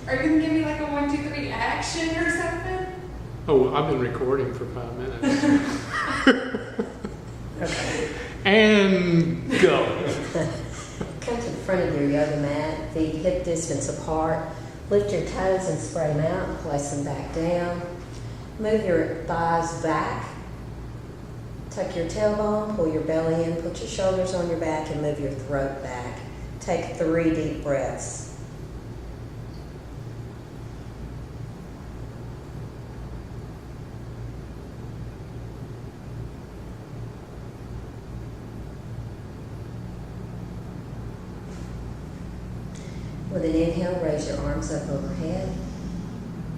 Are you gonna give me like a 1, 2, 3 action or something? Oh, I've been recording for 5 minutes. Okay. And go. Come to the front of your yoga mat, feet hip distance apart. Lift your toes and spread them out and place them back down. Move your thighs back. Tuck your tailbone, pull your belly in, put your shoulders on your back and move your throat back. Take 3 deep breaths. With an inhale, raise your arms up overhead.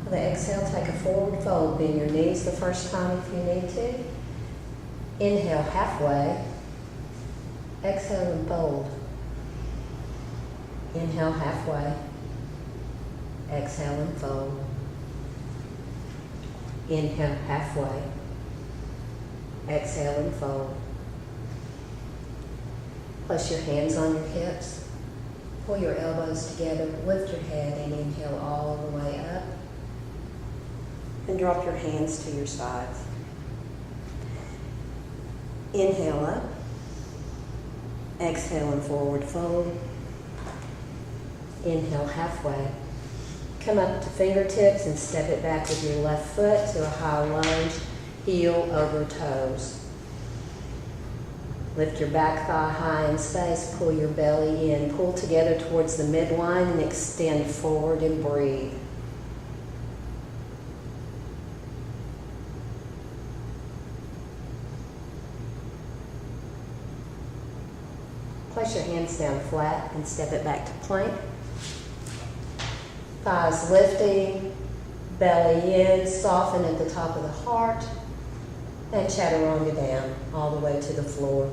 With an exhale, take a forward fold. Bend your knees the first time if you need to. Inhale halfway. Exhale and fold. Inhale halfway. Exhale and fold. Inhale halfway. Exhale and fold. Place your hands on your hips. Pull your elbows together, lift your head and inhale all the way up. And drop your hands to your sides. Inhale up. Exhale and forward fold. Inhale halfway. Come up to fingertips and step it back with your left foot to a high lunge, heel over toes. Lift your back thigh high in space, pull your belly in, pull together towards the midline and extend forward and breathe. Place your hands down flat and step it back to plank. Thighs lifting, belly in, soften at the top of the heart, and chaturanga down all the way to the floor.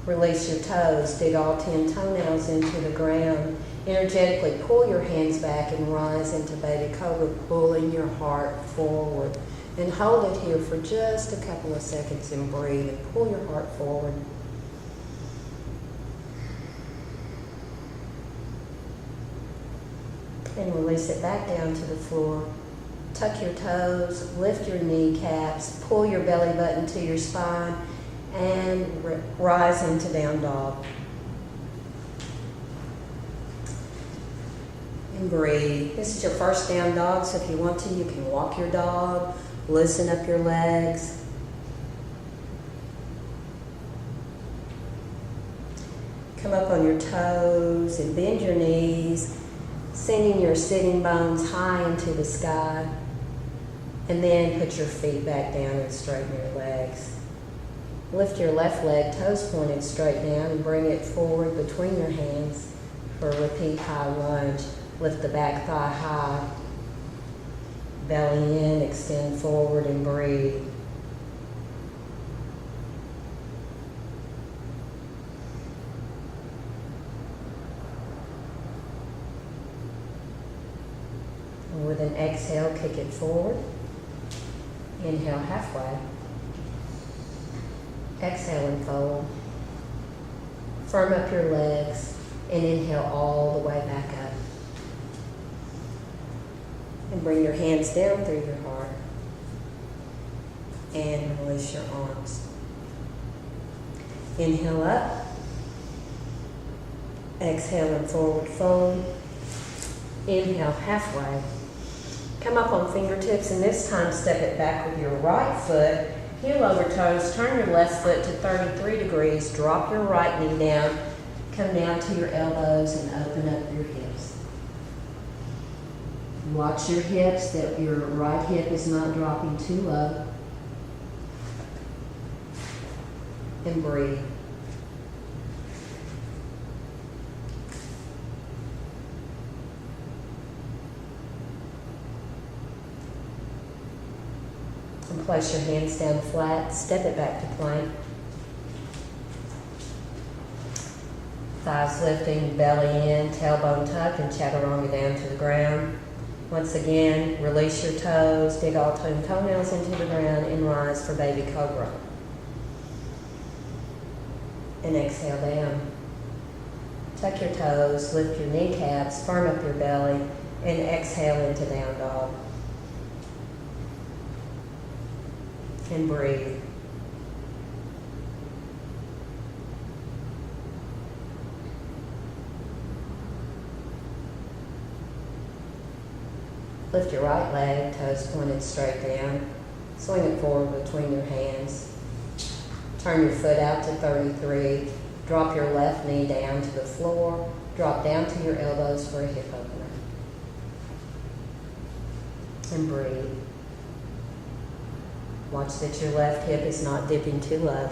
Release your toes, dig all 10 toenails into the ground. Energetically pull your hands back and rise into baby cobra, pulling your heart forward. And hold it here for just a couple of seconds and breathe and pull your heart forward. And release it back down to the floor. Tuck your toes, lift your kneecaps, pull your belly button to your spine, and rise into down dog. And breathe. This is your first down dog, so if you want to, you can walk your dog, loosen up your legs. Come up on your toes and bend your knees, sending your sitting bones high into the sky. And then put your feet back down and straighten your legs. Lift your left leg, toes pointed straight down, and bring it forward between your hands for a repeat high lunge. Lift the back thigh high. Belly in, extend forward and breathe. And with an exhale, kick it forward. Inhale halfway. Exhale and fold. Firm up your legs and inhale all the way back up. And bring your hands down through your heart. And release your arms. Inhale up. Exhale and forward fold. Inhale halfway. Come up on fingertips and this time step it back with your right foot, heel over toes, turn your left foot to 33 degrees, drop your right knee down, come down to your elbows and open up your hips. Watch your hips, that your right hip is not dropping too low. And breathe. And place your hands down flat, step it back to plank. Thighs lifting, belly in, tailbone tuck, and chaturanga down to the ground. Once again, release your toes, dig all 10 toenails into the ground, and rise for baby cobra. And exhale down. Tuck your toes, lift your kneecaps, firm up your belly, and exhale into down dog. And breathe. Lift your right leg, toes pointed straight down. Swing it forward between your hands. Turn your foot out to 33. Drop your left knee down to the floor. Drop down to your elbows for a hip opener. And breathe. Watch that your left hip is not dipping too low.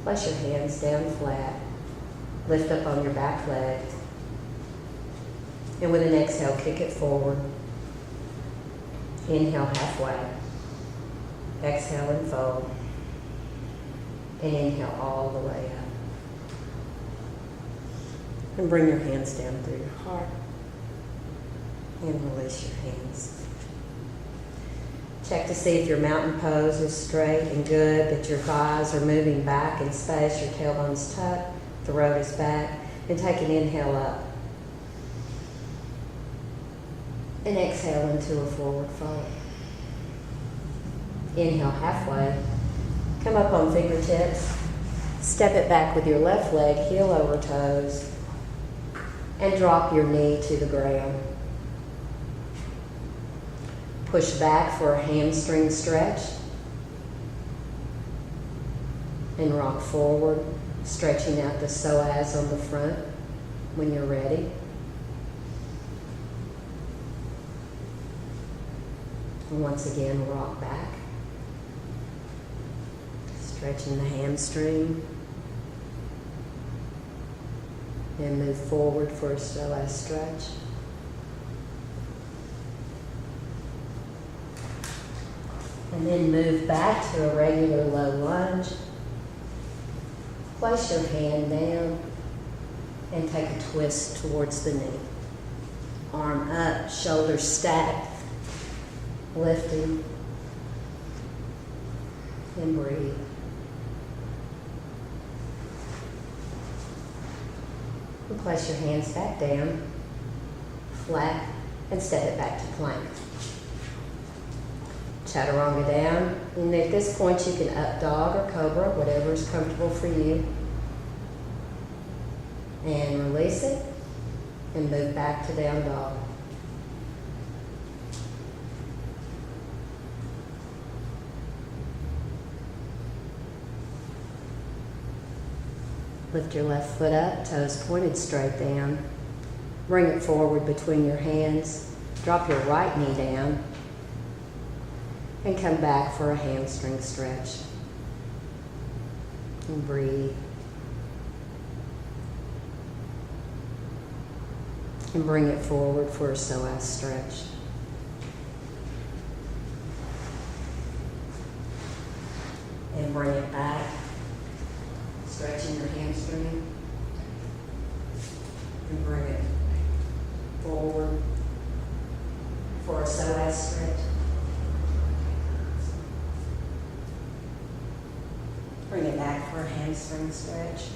Place your hands down flat. Lift up on your back leg. And with an exhale, kick it forward. Inhale halfway. Exhale and fold. And inhale all the way up. And bring your hands down through your heart. And release your hands. Check to see if your mountain pose is straight and good, that your thighs are moving back in space, your tailbone's tucked, throat is back, and take an inhale up. And exhale into a forward fold. Inhale halfway. Come up on fingertips. Step it back with your left leg, heel over toes, and drop your knee to the ground. Push back for a hamstring stretch. And rock forward, stretching out the psoas on the front when you're ready. And once again, rock back. Stretching the hamstring. And move forward for a psoas stretch. And then move back to a regular low lunge. Place your hand down and take a twist towards the knee. Arm up, shoulders stacked. Lifting. And breathe. And place your hands back down, flat, and step it back to plank. Chaturanga down, and at this point you can up dog or cobra, whatever is comfortable for you. And release it, and move back to down dog. Lift your left foot up, toes pointed straight down. Bring it forward between your hands. Drop your right knee down. And come back for a hamstring stretch. And breathe. And bring it forward for a psoas stretch. And bring it back. Stretching your hamstring. And bring it forward for a psoas stretch. Bring it back for a hamstring stretch.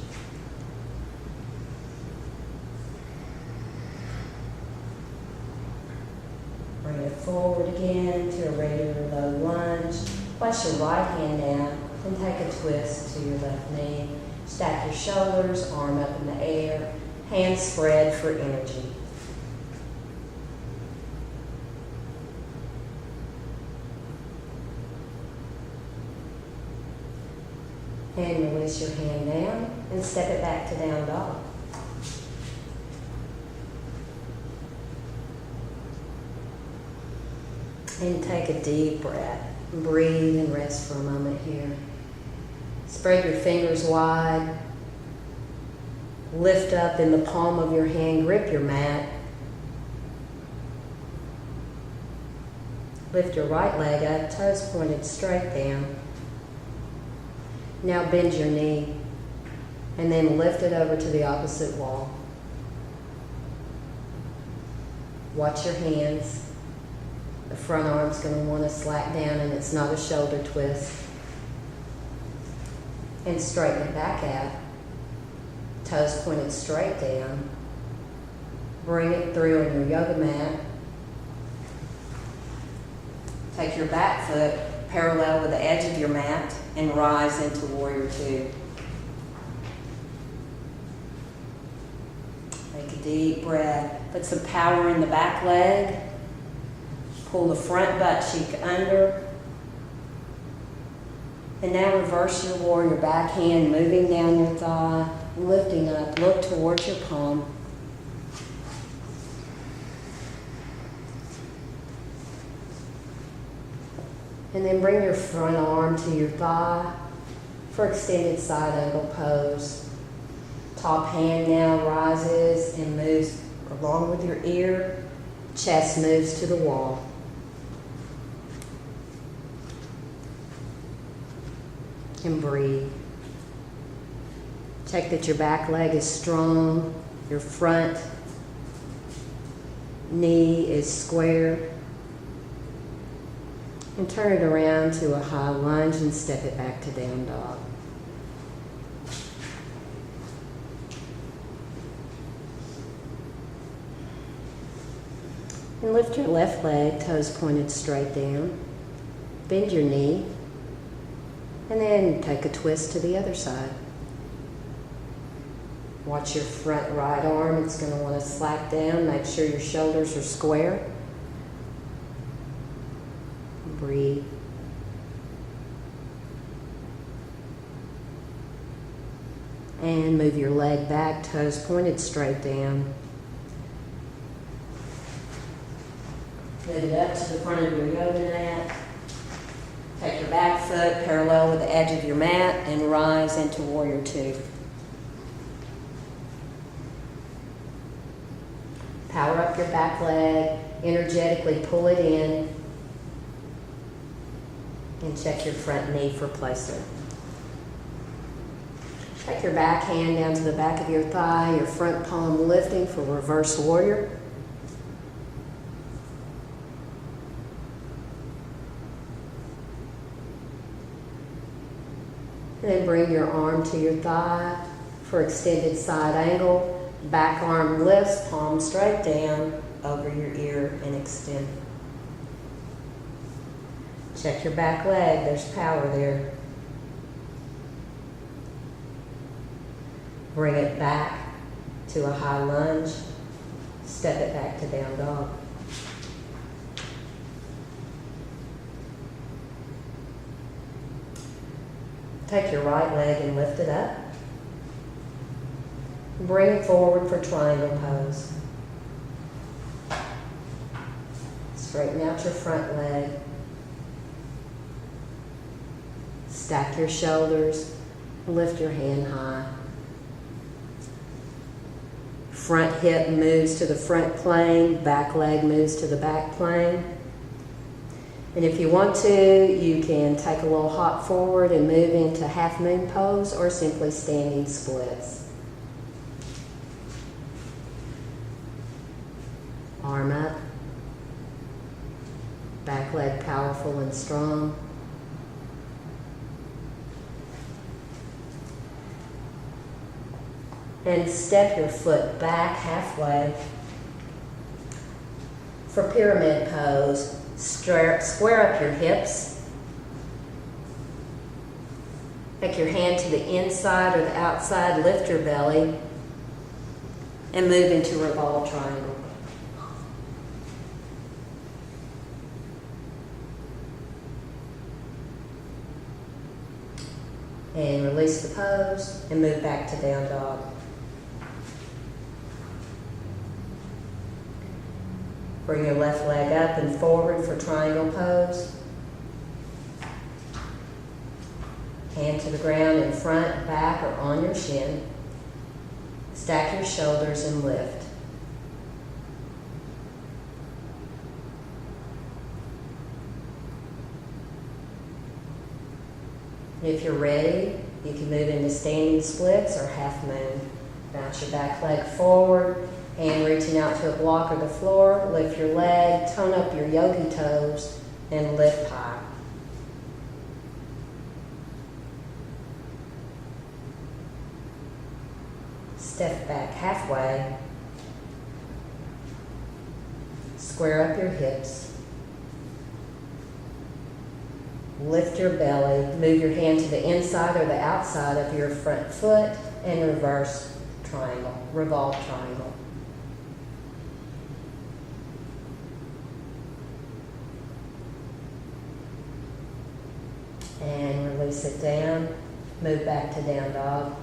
Bring it forward again to a regular low lunge. Place your right hand down and take a twist to your left knee. Stack your shoulders, arm up in the air, hands spread for energy. And release your hand down and step it back to down dog. And take a deep breath. Breathe and rest for a moment here. Spread your fingers wide. Lift up in the palm of your hand. Grip your mat. Lift your right leg up, toes pointed straight down. Now bend your knee. And then lift it over to the opposite wall. Watch your hands. The front arm's going to want to slack down, and it's not a shoulder twist. And straighten it back out. Toes pointed straight down. Bring it through on your yoga mat. Take your back foot parallel with the edge of your mat and rise into warrior two. Take a deep breath. Put some power in the back leg. Pull the front butt cheek under. And now reverse your warrior back hand, moving down your thigh, lifting up, look towards your palm. And then bring your front arm to your thigh for extended side angle pose. Top hand now rises and moves along with your ear. Chest moves to the wall. And breathe. Check that your back leg is strong. Your front knee is square. And turn it around to a high lunge and step it back to down dog. And lift your left leg, toes pointed straight down. Bend your knee. And then take a twist to the other side. Watch your front right arm. It's going to want to slack down. Make sure your shoulders are square. Breathe. And move your leg back, toes pointed straight down. Move it up to the front of your yoga mat. Take your back foot parallel with the edge of your mat and rise into warrior two. Power up your back leg, energetically pull it in, and check your front knee for placement. Take your back hand down to the back of your thigh, your front palm lifting for reverse warrior. And then bring your arm to your thigh for extended side angle. Back arm lifts, palm straight down over your ear and extend. Check your back leg, there's power there. Bring it back to a high lunge. Step it back to down dog. Take your right leg and lift it up. Bring it forward for triangle pose. Straighten out your front leg. Stack your shoulders. Lift your hand high. Front hip moves to the front plane. Back leg moves to the back plane. And if you want to, you can take a little hop forward and move into half moon pose or simply standing splits. Arm up. Back leg powerful and strong. And step your foot back halfway. For pyramid pose, square up your hips. Take your hand to the inside or the outside, lift your belly, and move into revolve triangle. And release the pose and move back to down dog. Bring your left leg up and forward for triangle pose. Hand to the ground in front, back, or on your shin. Stack your shoulders and lift. If you're ready, You can move into standing splits or half moon. Bounce your back leg forward, hand reaching out to a block or the floor. Lift your leg, tone up your yogi toes, and lift high. Step back halfway. Square up your hips. Lift your belly. Move your hand to the inside or the outside of your front foot and reverse triangle, revolve triangle. And release it down. Move back to down dog.